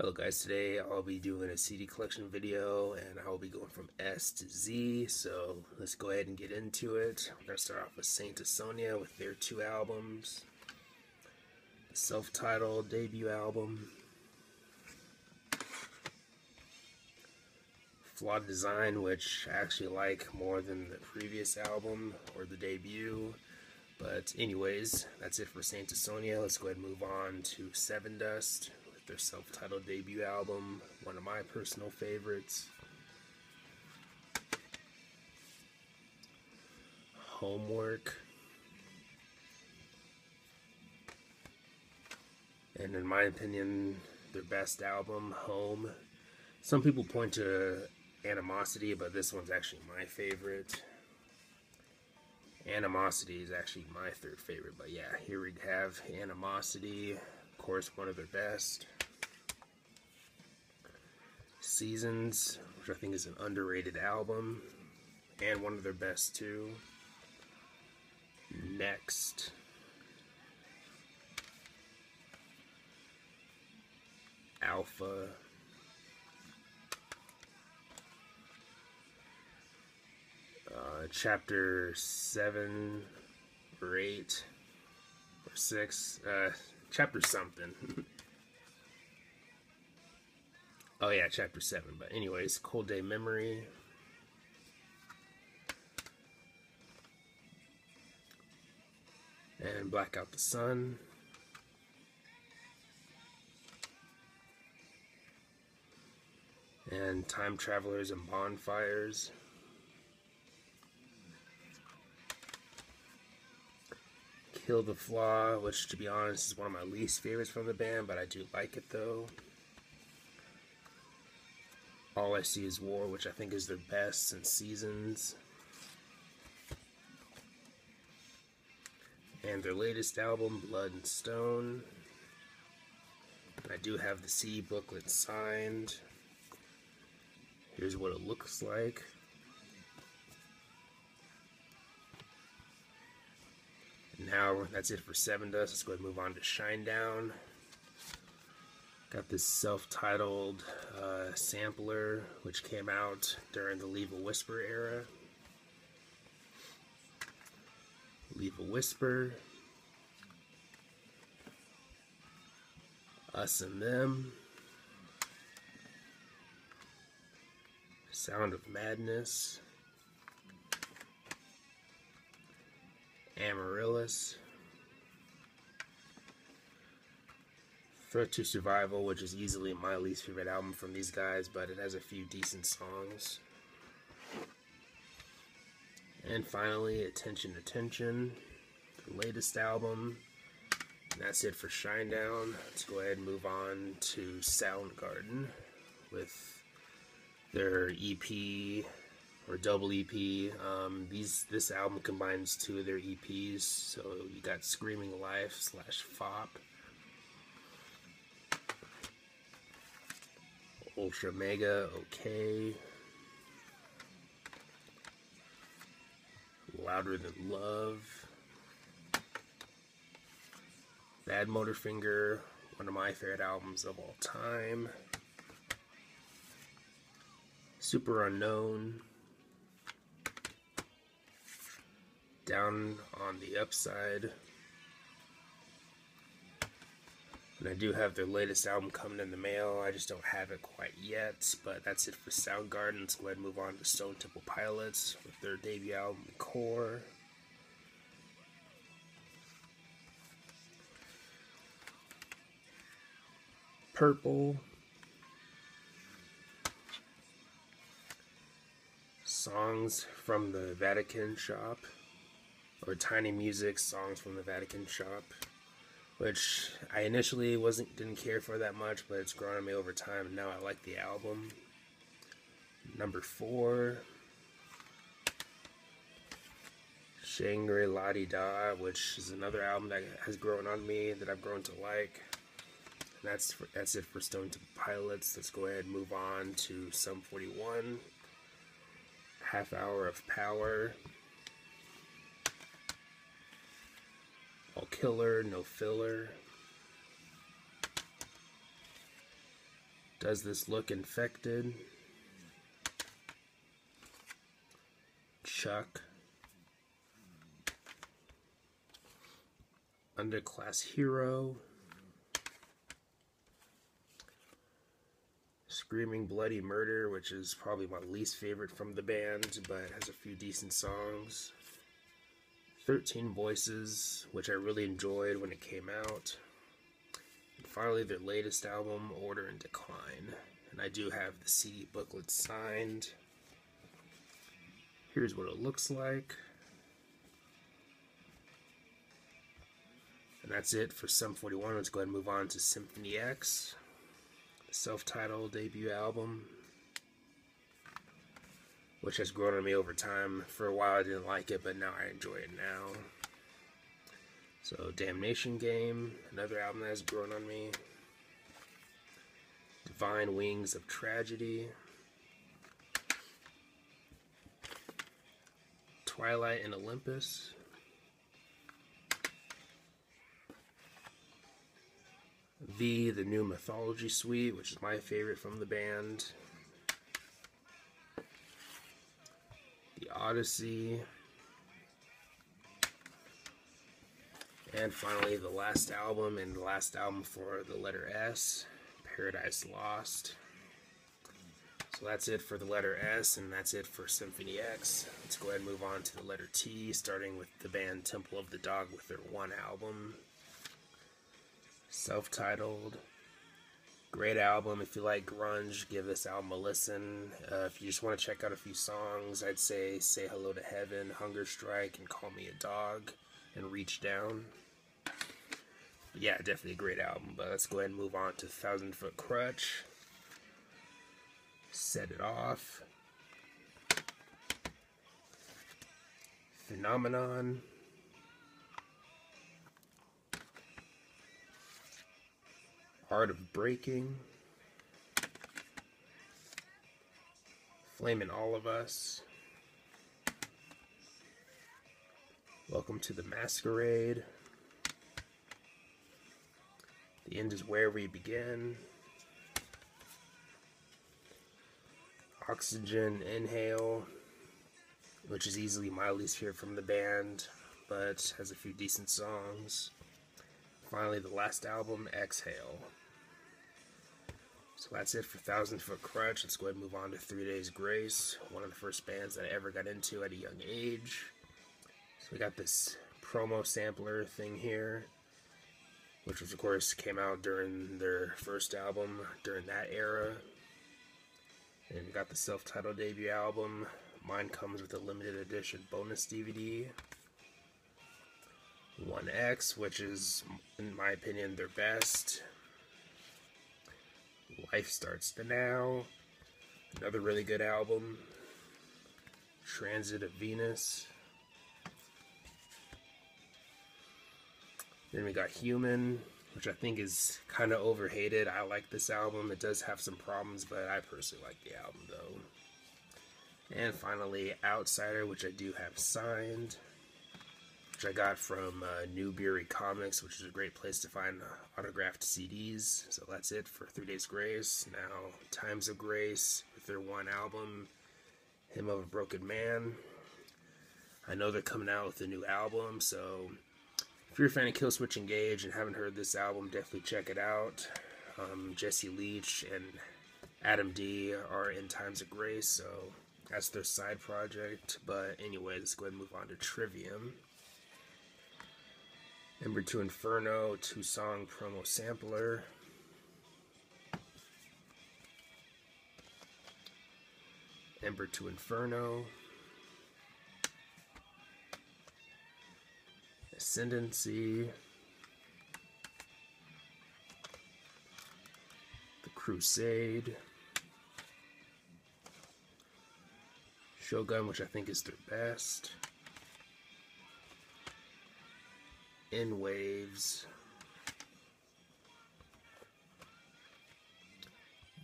Hello guys, today I'll be doing a CD collection video and I'll be going from S to Z, so let's go ahead and get into it. We're going to start off with Saint Asonia with their two albums. The self-titled debut album, Flawed Design, which I actually like more than the previous album or the debut. But anyways, that's it for Saint Asonia. Let's go ahead and move on to Sevendust, their self-titled debut album, one of my personal favorites. Homework. And in my opinion, their best album, Home. Some people point to Animosity, but this one's actually my favorite. Animosity is actually my third favorite, but yeah, here we have Animosity, of course, one of their best. Seasons, which I think is an underrated album, and one of their best too. Next. Alpha. Chapter 7 or 8 or 6, chapter something. Oh yeah, chapter 7, but anyways, Cold Day Memory. And Black Out the Sun. And Time Travelers and Bonfires. Kill the Flaw, which to be honest is one of my least favorites from the band, but I do like it though. All I See Is War, which I think is their best since Seasons. And their latest album, Blood and Stone. I do have the CD booklet signed. Here's what it looks like. Now that's it for Sevendust. Let's go ahead and move on to Shinedown. Got this self-titled sampler, which came out during the Leave a Whisper era. Leave a Whisper. Us and Them. Sound of Madness. Amaryllis. Threat to Survival, which is easily my least favorite album from these guys, but it has a few decent songs. And finally, Attention Attention, the latest album. And that's it for Shinedown. Let's go ahead and move on to Soundgarden with their EP or double EP. This album combines two of their EPs, so you got Screaming Life / FOP. Ultra Mega Okay. Louder Than Love. Badmotorfinger, one of my favorite albums of all time. Superunknown. Down on the Upside. And I do have their latest album coming in the mail. I just don't have it quite yet. But that's it for Soundgarden. Let's go ahead and move on to Stone Temple Pilots with their debut album, Core. Purple. Songs from the Vatican Shop. Or Tiny Music, Songs from the Vatican Shop. Which I initially didn't care for that much, but it's grown on me over time, and now I like the album. Number 4, Shangri-La-Di-Da, which is another album that has grown on me, that I've grown to like. And that's it for Stone Temple Pilots. Let's go ahead and move on to Sum 41, Half Hour of Power. All Killer, No Filler. Does This Look Infected? Chuck. Underclass Hero. Screaming Bloody Murder, which is probably my least favorite from the band, but has a few decent songs. 13 Voices, which I really enjoyed when it came out. And finally, their latest album, Order and Decline. And I do have the CD booklet signed. Here's what it looks like. And that's it for Sum 41. Let's go ahead and move on to Symphony X, the self-titled debut album, which has grown on me over time. For a while I didn't like it, but now I enjoy it now. So Damnation Game, another album that has grown on me. Divine Wings of Tragedy. Twilight in Olympus. The New Mythology Suite, which is my favorite from the band. The Odyssey. And finally, the last album, and the last album for the letter S, Paradise Lost. So that's it for the letter S, and that's it for Symphony X. Let's go ahead and move on to the letter T, starting with the band Temple of the Dog with their one album. Self-titled. Great album. If you like grunge, give this album a listen. If you just want to check out a few songs, I'd say Say Hello to Heaven, Hunger Strike, and Call Me a Dog, and Reach Down. But yeah, definitely a great album. But let's go ahead and move on to 1,000 Foot Krutch. Set It Off. Phenomenon. Art of Breaking. Flamin' All of Us. Welcome to the Masquerade. The End Is Where We Begin. Oxygen Inhale, which is easily my least favorite from the band, but has a few decent songs. Finally, the last album, Exhale. So that's it for 1,000 Foot Krutch. Let's go ahead and move on to 3 Days Grace, one of the first bands that I ever got into at a young age. So we got this promo sampler thing here, which of course came out during their first album, during that era. And we got the self-titled debut album. Mine comes with a limited edition bonus DVD. 1X, which is, in my opinion, their best. Life Starts to Now, another really good album. Transit of Venus. Then we got Human, which I think is kind of overhated. I like this album. It does have some problems, but I personally like the album though. And finally, Outsider, which I do have signed, which I got from Newberry Comics, which is a great place to find autographed CDs. So that's it for 3 Days Grace. Now, Times of Grace with their one album, Hymn of a Broken Man. I know they're coming out with a new album, so if you're a fan of Killswitch Engage and haven't heard this album, definitely check it out. Jesse Leach and Adam D are in Times of Grace, so that's their side project. But anyway, let's go ahead and move on to Trivium. Ember to Inferno, 2-song promo sampler. Ember to Inferno. Ascendancy. The Crusade. Shogun, which I think is their best. In Waves.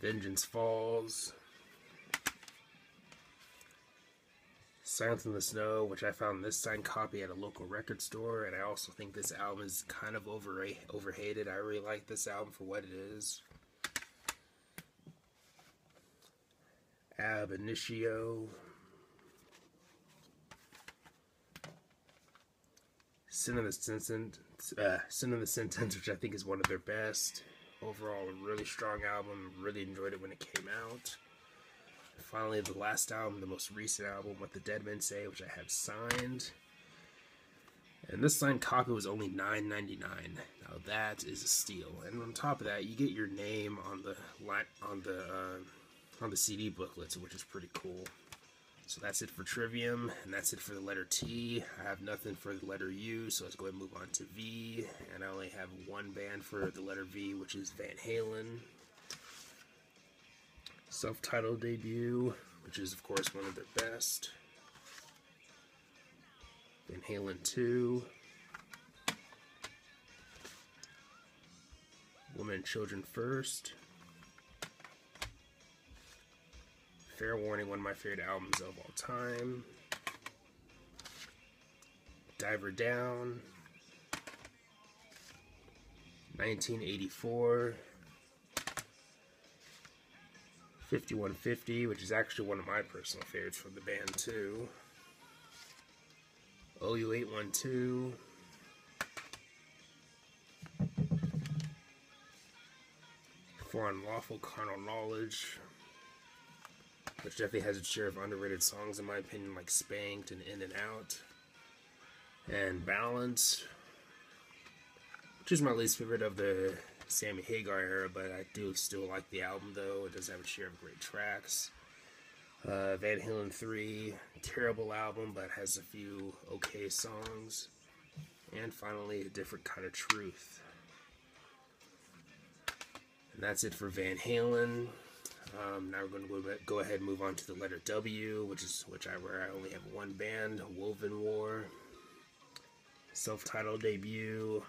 Vengeance Falls. Silence in the Snow, which I found this signed copy at a local record store, and I also think this album is kind of overhated. I really like this album for what it is. Ab Initio, Sin of the Sentence, which I think is one of their best. Overall, a really strong album. Really enjoyed it when it came out. And finally, the last album, the most recent album, What the Dead Men Say, which I have signed. And this signed copy was only $9.99. Now that is a steal. And on top of that, you get your name on the CD booklets, which is pretty cool. So that's it for Trivium, and that's it for the letter T. I have nothing for the letter U, so let's go ahead and move on to V. And I only have one band for the letter V, which is Van Halen. Self-titled debut, which is of course one of their best. Van Halen 2. Women and Children First. Fair Warning, one of my favorite albums of all time. Diver Down. 1984. 5150, which is actually one of my personal favorites from the band too. OU812. For Unlawful Carnal Knowledge, which definitely has its share of underrated songs in my opinion, like Spanked and In and Out. And Balance, which is my least favorite of the Sammy Hagar era, but I do still like the album though. It does have a share of great tracks. Van Halen 3, terrible album, but has a few okay songs. And finally, A Different Kind of Truth. And that's it for Van Halen. Now we're going to go ahead and move on to the letter W, where I only have one band, Woven War. Self-titled debut.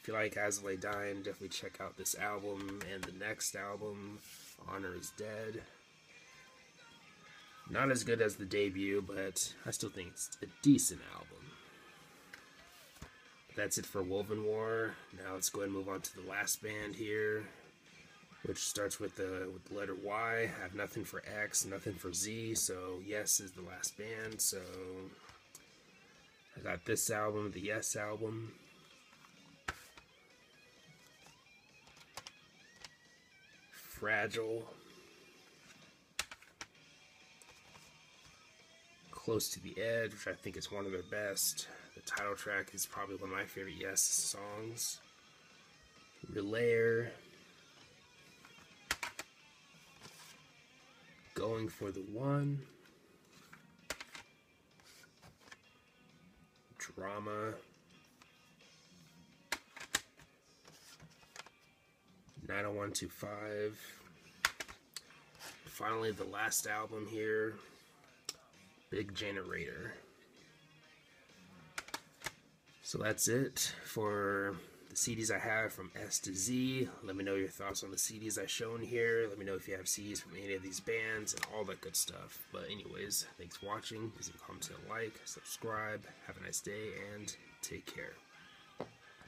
If you like As I Lay Dying, definitely check out this album and the next album, Honor Is Dead. Not as good as the debut, but I still think it's a decent album. That's it for Woven War. Now let's go ahead and move on to the last band here, which starts with the letter Y. I have nothing for X, nothing for Z, so Yes is the last band. So I got this album, the Yes album. Fragile. Close to the Edge, which I think is one of their best. The title track is probably one of my favorite Yes songs. Relayer. Going for the One. Drama. 90125. Finally, the last album here, Big Generator. So that's it for the CDs I have from S to Z. Let me know your thoughts on the CDs I've shown here. Let me know if you have CDs from any of these bands and all that good stuff. But anyways, thanks for watching. Please comment, like, subscribe. Have a nice day and take care.